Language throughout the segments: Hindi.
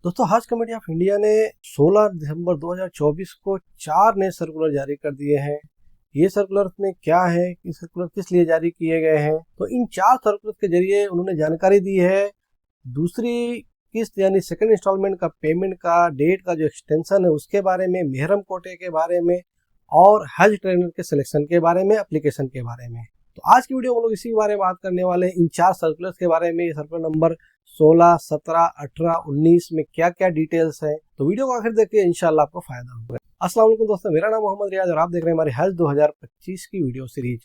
दोस्तों, हज कमेटी ऑफ इंडिया ने 16 दिसंबर 2024 को 4 नए सर्कुलर जारी कर दिए हैं। ये सर्कुलर में क्या है, ये सर्कुलर किस लिए जारी किए गए हैं, तो इन 4 सर्कुलर के जरिए उन्होंने जानकारी दी है। दूसरी किस्त यानी सेकंड इंस्टॉलमेंट का पेमेंट का डेट का जो एक्सटेंशन है उसके बारे में, मेहरम कोटे के बारे में और हज ट्रेनर के सिलेक्शन के बारे में, एप्लीकेशन के बारे में। तो आज की वीडियो में हम लोग इसी के बारे में बात करने वाले हैं, इन 4 सर्कुलर्स के बारे में। ये सर्कुलर नंबर 16, 17, 18, 19 में क्या क्या डिटेल्स है, तो वीडियो को आखिर देखिए, इंशाल्लाह आपको फायदा होगा। अस्सलाम वालेकुम दोस्तों, मेरा नाम मोहम्मद रियाज और आप देख रहे हैं हमारे हज 2025 की वीडियो सीरीज।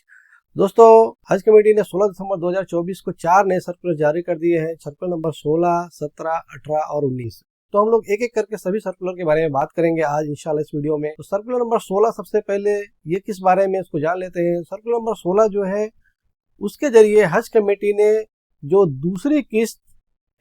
दोस्तों, हज कमेटी ने 16 दिसंबर 2024 को 4 नए सर्कुलर जारी कर दिए हैं। सर्कुलर नंबर 16, 17, 18 और 19। तो हम लोग एक एक करके सभी सर्कुलर के बारे में बात करेंगे आज इंशाल्लाह इस वीडियो में। तो सर्कुलर नंबर 16 सबसे पहले ये किस बारे में, इसको जान लेते हैं। सर्कुलर नंबर 16 जो है उसके जरिए हज कमेटी ने जो दूसरी किस्त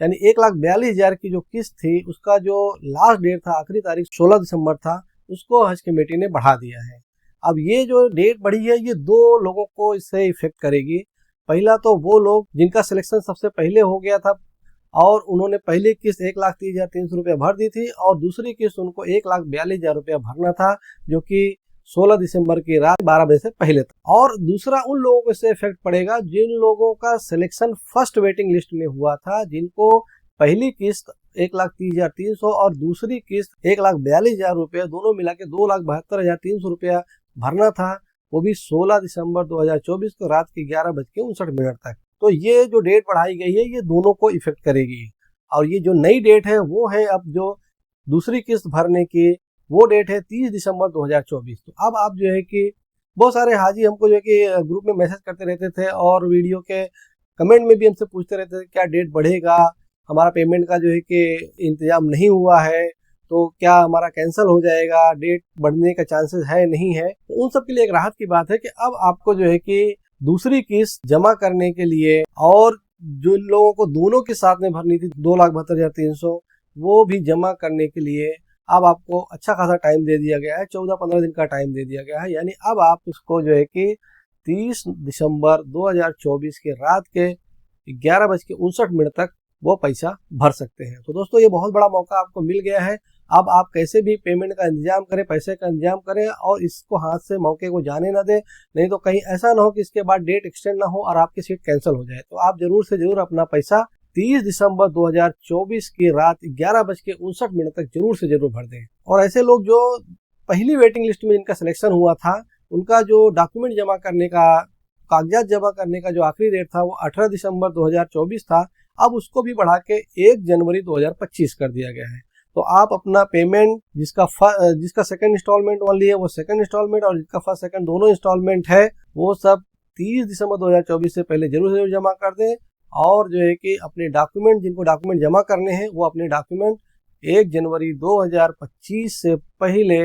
यानी 1,42,000 की जो किस्त थी उसका जो लास्ट डेट था, आखिरी तारीख 16 दिसंबर था, उसको हज कमेटी ने बढ़ा दिया है। अब ये जो डेट बढ़ी है ये 2 लोगों को इससे इफेक्ट करेगी। पहला तो वो लोग जिनका सिलेक्शन सबसे पहले हो गया था और उन्होंने पहली किस्त 1,30,300 रुपया भर दी थी और दूसरी किस्त उनको 1,42,000 रुपया भरना था, जो कि 16 दिसंबर की रात 12 बजे से पहले था। और दूसरा उन लोगों को इससे इफेक्ट पड़ेगा जिन लोगों का सिलेक्शन फर्स्ट वेटिंग लिस्ट में हुआ था, जिनको पहली किस्त 1,30,300 और दूसरी किस्त 1,42,000 रुपया, दोनों मिला के 2,72,300 रुपया भरना था, वो भी 16 दिसंबर 2024 को रात के 11:59 तक। तो ये जो डेट बढ़ाई गई है ये दोनों को इफेक्ट करेगी। और ये जो नई डेट है वो है अब जो दूसरी किस्त भरने की, वो डेट है 30 दिसंबर 2024। तो अब आप जो है कि बहुत सारे हाजी हमको जो है कि ग्रुप में मैसेज करते रहते थे और वीडियो के कमेंट में भी हमसे पूछते रहते थे क्या डेट बढ़ेगा, हमारा पेमेंट का जो है कि इंतजाम नहीं हुआ है तो क्या हमारा कैंसिल हो जाएगा, डेट बढ़ने का चांसेस है नहीं है। तो उन सब के लिए एक राहत की बात है कि अब आपको जो है कि दूसरी किस्त जमा करने के लिए, और जो लोगों को दोनों के साथ में भरनी थी 2,72,300, वो भी जमा करने के लिए अब आपको अच्छा खासा टाइम दे दिया गया है। 14-15 दिन का टाइम दे दिया गया है। यानी अब आप उसको जो है कि 30 दिसंबर 2024 के रात के 11:59 तक वो पैसा भर सकते हैं। तो दोस्तों, ये बहुत बड़ा मौका आपको मिल गया है। अब आप कैसे भी पेमेंट का इंतजाम करें, पैसे का इंतजाम करें और इसको हाथ से मौके को जाने ना दें, नहीं तो कहीं ऐसा ना हो कि इसके बाद डेट एक्सटेंड ना हो और आपकी सीट कैंसिल हो जाए। तो आप जरूर से जरूर अपना पैसा 30 दिसंबर 2024 की रात 11:59 तक जरूर से जरूर भर दें। और ऐसे लोग जो पहली वेटिंग लिस्ट में जिनका सिलेक्शन हुआ था, उनका जो डॉक्यूमेंट जमा करने का, कागजात जमा करने का जो आखिरी डेट था वो 18 दिसंबर 2024 था, अब उसको भी बढ़ा के 1 जनवरी 2025 कर दिया गया है। तो आप अपना पेमेंट जिसका सेकंड इंस्टॉलमेंट ओनली है वो सेकंड इंस्टॉलमेंट, और जिसका फर्स्ट सेकंड दोनों इंस्टॉलमेंट है वो सब 30 दिसंबर 2024 से पहले जरूर जरूर जमा कर दें। और जो है कि अपने डॉक्यूमेंट, जिनको डॉक्यूमेंट जमा करने हैं वो अपने डॉक्यूमेंट 1 जनवरी 2025 से पहले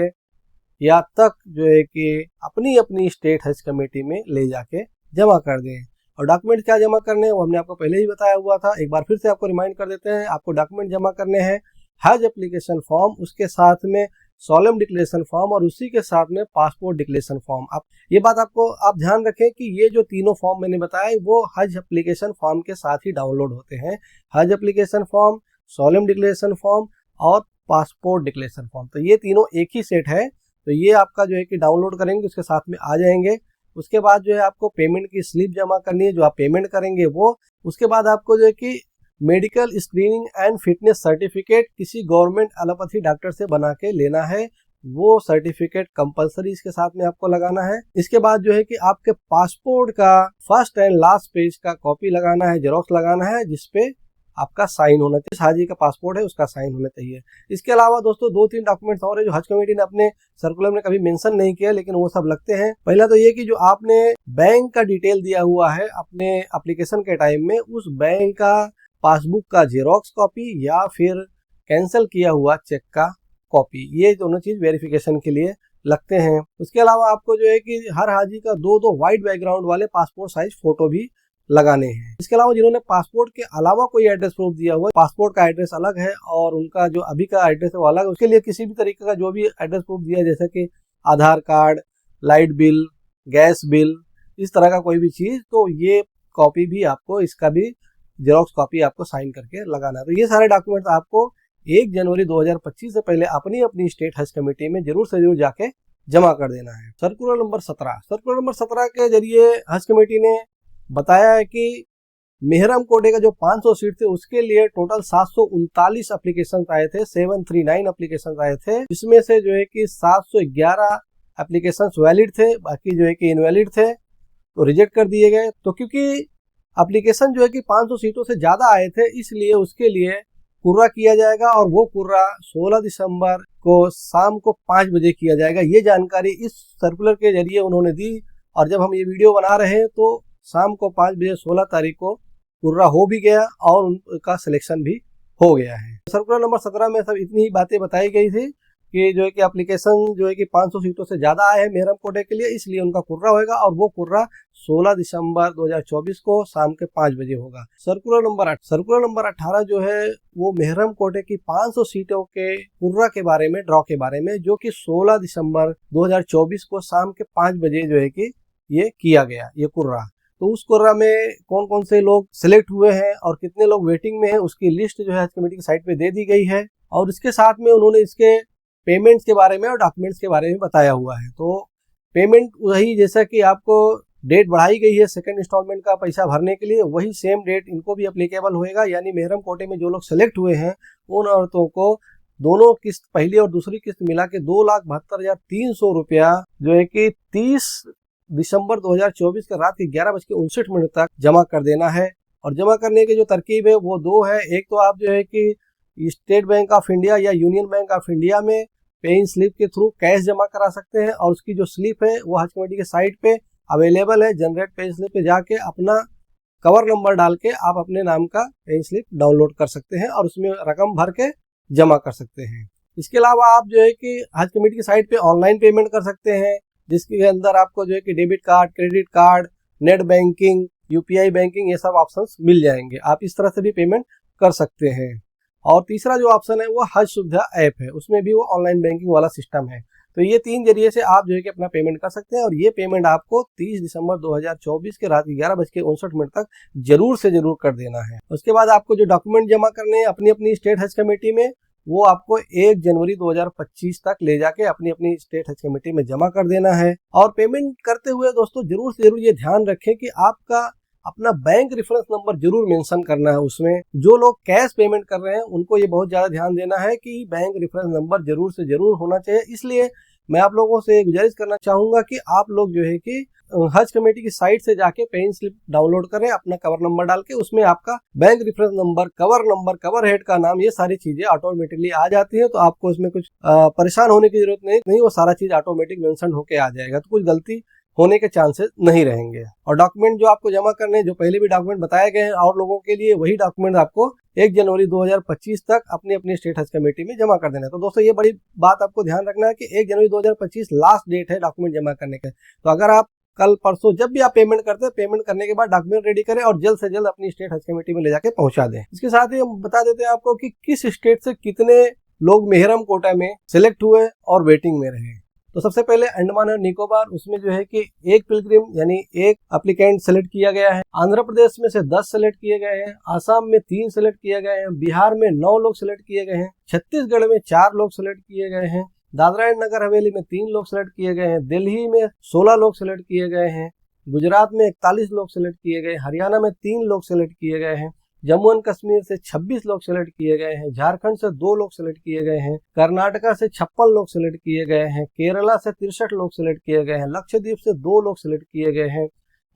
या तक जो है कि अपनी अपनी स्टेट हज कमेटी में ले जाके जमा कर दें। और डॉक्यूमेंट क्या जमा करने हैं वो हमने आपको पहले ही बताया हुआ था, एक बार फिर से आपको रिमाइंड कर देते हैं। आपको डॉक्यूमेंट जमा करने हैं हज एप्लीकेशन फॉर्म, उसके साथ में सोलम डिक्लेरेशन फॉर्म और उसी के साथ में पासपोर्ट डिक्लेरेशन फॉर्म। आप ये बात आप ध्यान रखें कि ये जो तीनों फॉर्म मैंने बताया वो हज एप्लीकेशन फॉर्म के साथ ही डाउनलोड होते हैं। हज एप्लीकेशन फॉर्म, सोलम डिक्लेरेशन फॉर्म और पासपोर्ट डिक्लेरेशन फॉर्म, तो ये तीनों एक ही सेट है। तो ये आपका जो है कि डाउनलोड करेंगे उसके साथ में आ जाएंगे। उसके बाद जो है आपको पेमेंट की स्लिप जमा करनी है, जो आप पेमेंट करेंगे वो। उसके बाद आपको जो है कि medical screening and fitness certificate किसी गवर्नमेंट एलोपैथी डॉक्टर से बना के लेना है, वो सर्टिफिकेट कंपलसरी इसके साथ में आपको लगाना है। इसके बाद जो है कि आपके पासपोर्ट का फर्स्ट एंड लास्ट पेज का कॉपी लगाना है, जेरोक्स लगाना है, जिसपे आपका साइन होना चाहिए। हाजी का पासपोर्ट है उसका साइन होना चाहिए। इसके अलावा दोस्तों 2-3 डॉक्यूमेंट्स और है जो हज कमेटी ने अपने सर्कुलर में कभी मेंशन नहीं किया, लेकिन वो सब लगते हैं। पहला तो ये कि जो आपने बैंक का डिटेल दिया हुआ है अपने एप्लीकेशन के टाइम में, उस बैंक का पासबुक का जेरोक्स कॉपी या फिर कैंसिल किया हुआ चेक का कॉपी, ये दोनों चीज वेरिफिकेशन के लिए लगते हैं। उसके अलावा आपको जो है कि हर हाजी का 2-2 व्हाइट बैकग्राउंड वाले पासपोर्ट साइज फोटो भी लगाने हैं। इसके अलावा जिन्होंने पासपोर्ट के अलावा कोई एड्रेस प्रूफ दिया हुआ है, पासपोर्ट का एड्रेस अलग है और उनका जो अभी का एड्रेस है वो अलग है, उसके लिए किसी भी तरीके का जो भी एड्रेस प्रूफ दिया है, जैसे कि Aadhaar card, light bill, gas bill, इस तरह का कोई भी चीज, तो ये कॉपी भी आपको, इसका भी जेरोक्स कॉपी आपको साइन करके लगाना है। तो ये सारे डॉक्यूमेंट्स आपको 1 जनवरी 2025 से पहले अपनी अपनी स्टेट हज कमेटी में जरूर से जरूर जाके जमा कर देना है। सर्कुलर नंबर 17 के जरिए हज कमेटी ने बताया है कि मेहरम कोटे का जो 500 सीट थे उसके लिए टोटल 739 एप्लीकेशन आए थे, 739 एप्लीकेशन आए थे, जिसमें से जो है कि 711 एप्लीकेशन वैलिड थे, बाकी जो है कि इनवैलिड थे, तो रिजेक्ट कर दिए गए। तो क्योंकि एप्लीकेशन जो है कि 500 सीटों से ज्यादा आए थे, इसलिए उसके लिए कुर्रा किया जाएगा और वो कुर्रा 16 दिसंबर को शाम को 5 बजे किया जाएगा। ये जानकारी इस सर्कुलर के जरिए उन्होंने दी और जब हम ये वीडियो बना रहे हैं तो शाम को 5 बजे 16 तारीख को कुर्रा हो भी गया और उनका सिलेक्शन भी हो गया है। सर्कुलर नंबर 17 में सब इतनी ही बातें बताई गई थी कि जो है कि एप्लीकेशन जो है कि 500 सीटों से ज्यादा आए हैं मेहरम कोटे के लिए, इसलिए उनका कुर्रा होगा और वो कुर्रा 16 दिसंबर 2024 को शाम के 5 बजे होगा। सर्कुलर नंबर 18 जो है वो मेहरम कोटे की 500 सीटों के कुर्रा के बारे में, ड्रॉ के बारे में, जो कि 16 दिसंबर 2024 को शाम के 5 बजे जो है कि ये किया गया ये कुर्रा। तो उस कुर्रा में कौन कौन से लोग सिलेक्ट हुए हैं और कितने लोग वेटिंग में हैं उसकी लिस्ट जो है हज कमेटी की साइट पे दे दी गई है और इसके साथ में उन्होंने इसके पेमेंट्स के बारे में और डॉक्यूमेंट्स के बारे में बताया हुआ है। तो पेमेंट वही, जैसा कि आपको डेट बढ़ाई गई है सेकंड इंस्टॉलमेंट का पैसा भरने के लिए, वही सेम डेट इनको भी एप्लीकेबल होएगा। यानी मेहरम कोटे में जो लोग सेलेक्ट हुए हैं उन औरतों को दोनों किस्त, पहली और दूसरी किस्त मिला के 2,72,300 रुपया जो है कि 30 दिसंबर 2024 के रात के 11:59 तक जमा कर देना है। और जमा करने की जो तरकीब है वो दो है। एक तो आप जो है कि स्टेट बैंक ऑफ इंडिया या यूनियन बैंक ऑफ इंडिया में पेइंग स्लिप के थ्रू कैश जमा करा सकते हैं और उसकी जो स्लिप है वो हज कमेटी के साइट पे अवेलेबल है। जनरेट पेइंग स्लिप पे जाके अपना कवर नंबर डाल के आप अपने नाम का पेइंग स्लिप डाउनलोड कर सकते हैं और उसमें रकम भर के जमा कर सकते हैं। इसके अलावा आप जो है कि हज कमेटी की साइट पे ऑनलाइन पेमेंट कर सकते हैं, जिसके अंदर आपको जो है कि debit card, credit card, net banking, UPI banking, ये सब ऑप्शंस मिल जाएंगे। आप इस तरह से भी पेमेंट कर सकते हैं। और तीसरा जो ऑप्शन है वो हज सुविधा ऐप है, उसमें भी वो ऑनलाइन बैंकिंग वाला सिस्टम है। तो ये 3 जरिए से आप जो है कि अपना पेमेंट कर सकते हैं और ये पेमेंट आपको 30 दिसंबर 2024 के रात 11:59 तक जरूर से जरूर कर देना है। उसके बाद आपको जो डॉक्यूमेंट जमा करने हैं अपनी अपनी स्टेट हज कमेटी में, वो आपको 1 जनवरी 2025 तक ले जाके अपनी अपनी स्टेट हज कमेटी में जमा कर देना है। और पेमेंट करते हुए दोस्तों जरूर से जरूर ये ध्यान रखें कि आपका अपना बैंक रेफरेंस नंबर जरूर मेंशन करना है उसमें। जो लोग कैश पेमेंट कर रहे हैं उनको ये बहुत ज्यादा ध्यान देना है कि बैंक रेफरेंस नंबर जरूर से जरूर होना चाहिए। इसलिए मैं आप लोगों से गुजारिश करना चाहूंगा कि आप लोग जो है कि हज कमेटी की साइट से जाके पेइंग स्लिप डाउनलोड करें, अपना कवर नंबर डाल के उसमें आपका bank reference number, cover head का नाम, ये सारी चीजें ऑटोमेटिकली आ जाती है। तो आपको इसमें कुछ परेशान होने की जरूरत नहीं, वो सारा चीज ऑटोमेटिक मेंशन होके आ जाएगा, तो कुछ गलती होने के चांसेस नहीं रहेंगे। और डॉक्यूमेंट जो आपको जमा करने, जो पहले भी डॉक्यूमेंट बताए गए हैं और लोगों के लिए, वही डॉक्यूमेंट आपको 1 जनवरी 2025 तक अपनी अपनी स्टेट हज कमेटी में जमा कर देना है। तो दोस्तों ये बड़ी बात आपको ध्यान रखना है कि 1 जनवरी 2025 लास्ट डेट है डॉक्यूमेंट जमा करने का। तो अगर आप कल परसों जब भी आप पेमेंट करते हैं, पेमेंट करने के बाद डॉक्यूमेंट रेडी करें और जल्द से जल्द अपनी स्टेट हज कमेटी में ले जाके पहुंचा दें। इसके साथ ही हम बता देते हैं आपको कि किस स्टेट से कितने लोग मेहरम कोटा में सिलेक्ट हुए और वेटिंग में रहे। तो सबसे पहले अंडमान और निकोबार, उसमें जो है कि एक पिलग्रिम यानी एक एप्लीकेंट सेलेक्ट किया गया है। आंध्र प्रदेश में से 10 सेलेक्ट किए गए हैं। आसाम में 3 सेलेक्ट किए गए हैं। बिहार में 9 लोग सेलेक्ट किए गए हैं। छत्तीसगढ़ में 4 लोग सेलेक्ट किए गए हैं। दादरा एंड नगर हवेली में 3 लोग सेलेक्ट किए गए हैं। दिल्ली में 16 लोग सेलेक्ट किए गए हैं। गुजरात में 41 लोग सेलेक्ट किए गए। हरियाणा में 3 लोग सेलेक्ट किए गए हैं। जम्मू एंड कश्मीर से 26 लोग सेलेक्ट किए गए हैं। झारखंड से 2 लोग सेलेक्ट किए गए हैं। कर्नाटका से 56 लोग सेलेक्ट किए गए हैं। केरला से 63 लोग सेलेक्ट किए गए हैं। लक्षद्वीप से 2 लोग सेलेक्ट किए गए हैं।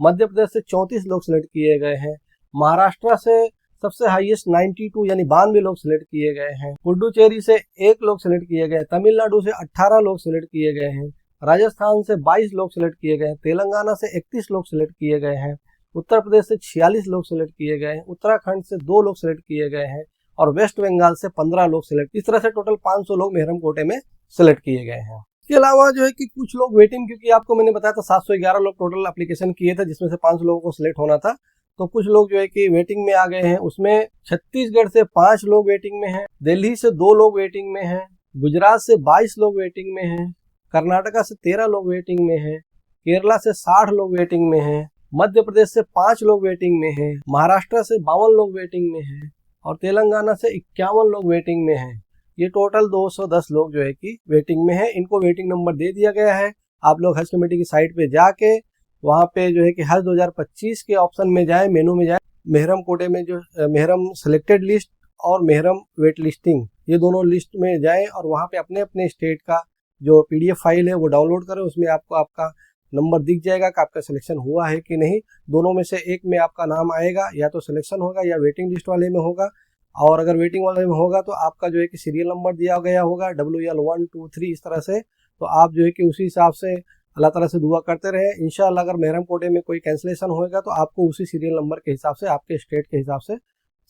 मध्य प्रदेश से 34 लोग सेलेक्ट किए गए हैं। महाराष्ट्र से सबसे हाईएस्ट 92 यानी 92 लोग सेलेक्ट किए गए हैं। पुडुचेरी से 1 लोग सेलेक्ट किए गए। तमिलनाडु से 18 लोग सेलेक्ट किए गए हैं। राजस्थान से 22 लोग सेलेक्ट किए गए हैं। तेलंगाना से 31 लोग सेलेक्ट किए गए हैं। उत्तर प्रदेश से 46 लोग सेलेक्ट किए गए हैं। उत्तराखंड से 2 लोग सेलेक्ट किए गए हैं और वेस्ट बंगाल से 15 लोग सेलेक्ट, इस तरह से टोटल 500 लोग मेहरम कोटे में सेलेक्ट किए गए हैं। इसके अलावा जो है कि कुछ लोग वेटिंग, क्योंकि आपको मैंने बताया था 711 लोग टोटल एप्लीकेशन किए थे, जिसमें से 500 लोगों को सिलेक्ट होना था। तो कुछ लोग जो है कि वेटिंग में आ गए हैं। उसमें छत्तीसगढ़ से 5 लोग वेटिंग में हैं। दिल्ली से 2 लोग वेटिंग में हैं। गुजरात से 22 लोग वेटिंग में हैं। कर्नाटका से 13 लोग वेटिंग में हैं। केरला से 60 लोग वेटिंग में हैं। मध्य प्रदेश से 5 लोग वेटिंग में हैं। महाराष्ट्र से 52 लोग वेटिंग में हैं और तेलंगाना से 51 लोग वेटिंग में हैं। ये टोटल 210 लोग जो है कि वेटिंग में है। इनको वेटिंग नंबर दे दिया गया है। आप लोग हज कमेटी की साइट पे जाके वहाँ पे जो है कि हज 2025 के ऑप्शन में जाए, मेनू में जाए, मेहरम कोटे में जो मेहरम सेलेक्टेड लिस्ट और मेहरम वेट लिस्टिंग, ये दोनों लिस्ट में जाएं और वहाँ पे अपने अपने स्टेट का जो PDF फाइल है वो डाउनलोड करें। उसमें आपको आपका नंबर दिख जाएगा कि आपका सिलेक्शन हुआ है कि नहीं। दोनों में से एक में आपका नाम आएगा, या तो सिलेक्शन होगा या वेटिंग लिस्ट वाले में होगा। और अगर वेटिंग वाले में होगा तो आपका जो है कि सीरियल नंबर दिया गया होगा WL 1 2 3 इस तरह से। तो आप जो है कि उसी हिसाब से अल्लाह ताला से दुआ करते रहे। इंशाअल्लाह अगर मेहरम कोटे में कोई कैंसिलेशन होएगा तो आपको उसी सीरियल नंबर के हिसाब से आपके स्टेट के हिसाब से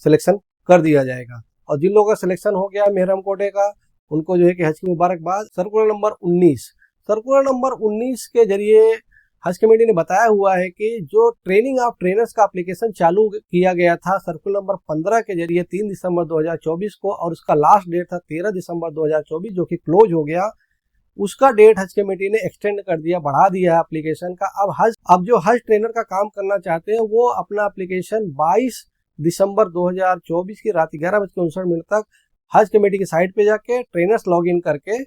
सिलेक्शन कर दिया जाएगा। और जिन लोगों का सिलेक्शन हो गया मेहरम कोटे का, उनको जो है कि हज की मुबारकबाद। सर्कुलर नंबर 19 के जरिए हज कमेटी ने बताया हुआ है कि जो ट्रेनिंग ऑफ ट्रेनर्स का एप्लीकेशन चालू किया गया था सर्कुलर नंबर 15 के जरिए 3 दिसंबर 2024 को, और उसका लास्ट डेट था 13 दिसंबर 2024 जो कि क्लोज हो गया। उसका डेट हज कमेटी ने एक्सटेंड कर दिया, बढ़ा दिया है एप्लीकेशन का। अब जो हज ट्रेनर का काम करना चाहते हैं वो अपना एप्लीकेशन 22 दिसंबर 2024 की रात 11:59 तक हज कमेटी की साइट पे जाके ट्रेनर्स लॉगिन करके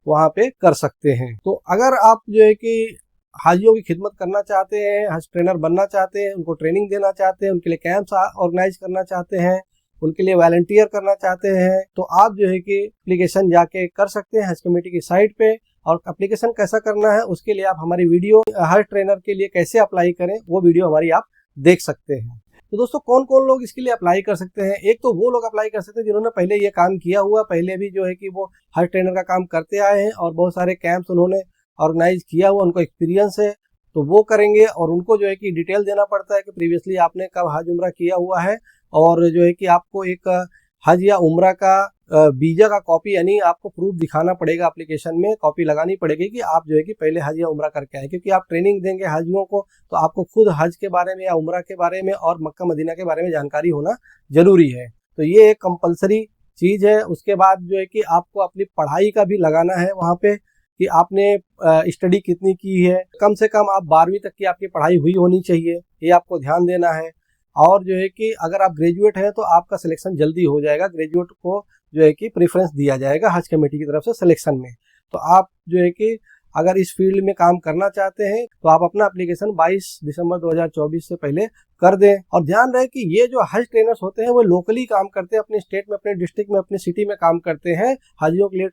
वहां पे कर सकते हैं। तो अगर आप जो है कि हाजियों की खिदमत करना चाहते हैं, हज ट्रेनर बनना चाहते हैं, उनको ट्रेनिंग देना चाहते हैं, उनके लिए कैंप्स ऑर्गेनाइज करना चाहते हैं, उनके लिए वॉलंटियर करना चाहते हैं, तो आप जो है कि एप्लीकेशन जाके कर सकते हैं हज कमेटी की साइट पे। और एप्लीकेशन कैसा करना है उसके लिए आप हमारी वीडियो हज ट्रेनर के लिए कैसे अप्लाई करें वो वीडियो हमारी आप देख सकते हैं। तो दोस्तों कौन कौन लोग इसके लिए अप्लाई कर सकते हैं? एक तो वो लोग अप्लाई कर सकते हैं जिन्होंने पहले ये काम किया हुआ, पहले भी जो है कि वो हज ट्रेनर का काम करते आए हैं और बहुत सारे कैंप्स उन्होंने ऑर्गेनाइज किया हुआ, उनको एक्सपीरियंस है, तो वो करेंगे। और उनको जो है कि डिटेल देना पड़ता है कि प्रीवियसली आपने कब हज उम्रा किया हुआ है, और जो है कि आपको एक हज या उम्रा का वीजा का कॉपी, यानी आपको प्रूफ दिखाना पड़ेगा, एप्लीकेशन में कॉपी लगानी पड़ेगी कि आप जो है कि पहले हज या उम्रा करके आए। क्योंकि आप ट्रेनिंग देंगे हाजियों को तो आपको खुद हज के बारे में या उम्रा के बारे में और मक्का मदीना के बारे में जानकारी होना जरूरी है। तो ये एक कंपलसरी चीज है। उसके बाद जो है कि आपको अपनी पढ़ाई का भी लगाना है वहाँ पे कि आपने स्टडी कितनी की है। कम से कम आप 12वीं तक की आपकी पढ़ाई हुई होनी चाहिए, ये आपको ध्यान देना है। और जो है कि अगर आप ग्रेजुएट हैं तो आपका सिलेक्शन जल्दी हो जाएगा, ग्रेजुएट को जो है कि प्रेफरेंस दिया जाएगा हज कमेटी की तरफ से सिलेक्शन में। तो आप जो है कि अगर इस फील्ड में काम करना चाहते हैं तो आप अपना एप्लीकेशन 22 दिसंबर 2024 से पहले कर दें। और ध्यान रहे कि ये जो हज ट्रेनर्स होते हैं वो लोकली काम करते हैं, अपने स्टेट में, अपने डिस्ट्रिक्ट में, अपनी सिटी में काम करते हैं। हाजियों के लिए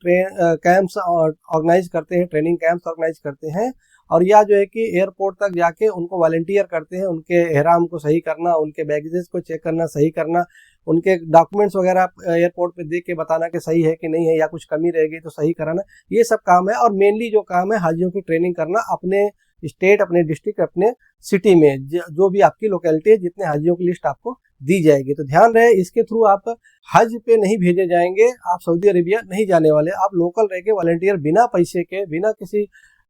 कैंप्स ऑर्गेनाइज करते हैं, ट्रेनिंग कैंप्स ऑर्गेनाइज करते हैं, और या जो है कि एयरपोर्ट तक जाके उनको वॉलंटियर करते हैं, उनके एहराम को सही करना, उनके बैगेजेस को चेक करना, सही करना, उनके डॉक्यूमेंट्स वगैरह एयरपोर्ट पे देख के बताना कि सही है कि नहीं है, या कुछ कमी रह गई तो सही कराना, ये सब काम है। और मेनली जो काम है हाजियों की ट्रेनिंग करना अपने स्टेट, अपने डिस्ट्रिक्ट, अपने सिटी में, जो भी आपकी लोकेलिटी है, जितने हाजियों की लिस्ट आपको दी जाएगी। तो ध्यान रहे इसके थ्रू आप हज पे नहीं भेजे जाएंगे, आप सऊदी अरेबिया नहीं जाने वाले, आप लोकल रह के वॉलंटियर बिना पैसे के, बिना किसी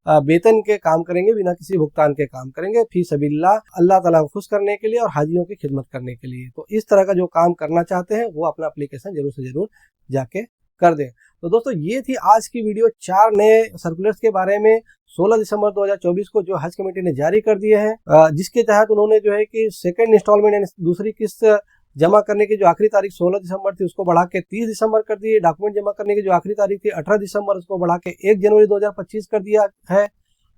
वेतन के काम करेंगे, बिना किसी भुगतान के काम करेंगे, फी सबिल्लाह, अल्लाह ताला को खुश करने के लिए और हाजियों की खिदमत करने के लिए। तो इस तरह का जो काम करना चाहते हैं वो अपना एप्लीकेशन जरूर से जरूर जाके कर दें। तो दोस्तों ये थी आज की वीडियो 4 नए सर्कुलर्स के बारे में 16 दिसंबर 2024 को जो हज कमेटी ने जारी कर दिए हैं, जिसके तहत उन्होंने जो है कि सेकेंड इंस्टॉलमेंट यानी दूसरी किस्त जमा करने की जो आखिरी तारीख 16 दिसंबर थी उसको बढ़ा के 30 दिसंबर कर दी। डॉक्यूमेंट जमा करने की जो आखिरी तारीख थी 18 दिसंबर, उसको बढ़ा के 1 जनवरी 2025 कर दिया है।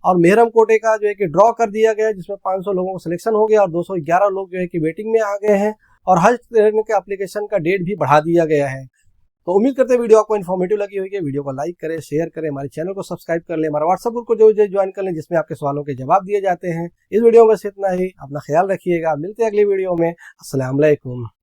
और मेहरम कोटे का जो है कि ड्रॉ कर दिया गया है, जिसमें 500 लोगों को सिलेक्शन हो गया और 211 लोग जो है कि वेटिंग में आ गए हैं। और हज ट्रेनर के एप्लीकेशन का डेट भी बढ़ा दिया गया है। तो उम्मीद करते हैं वीडियो आपको इन्फॉर्मेटिव लगी होगी। वीडियो को लाइक करें, शेयर करें, हमारे चैनल को सब्सक्राइब कर लें, हमारा व्हाट्सएप ग्रुप को जो ज्वाइन कर लें जिसमें आपके सवालों के जवाब दिए जाते हैं। इस वीडियो में बस इतना ही, अपना ख्याल रखिएगा, मिलते हैं अगली वीडियो में। अस्सलाम वालेकुम।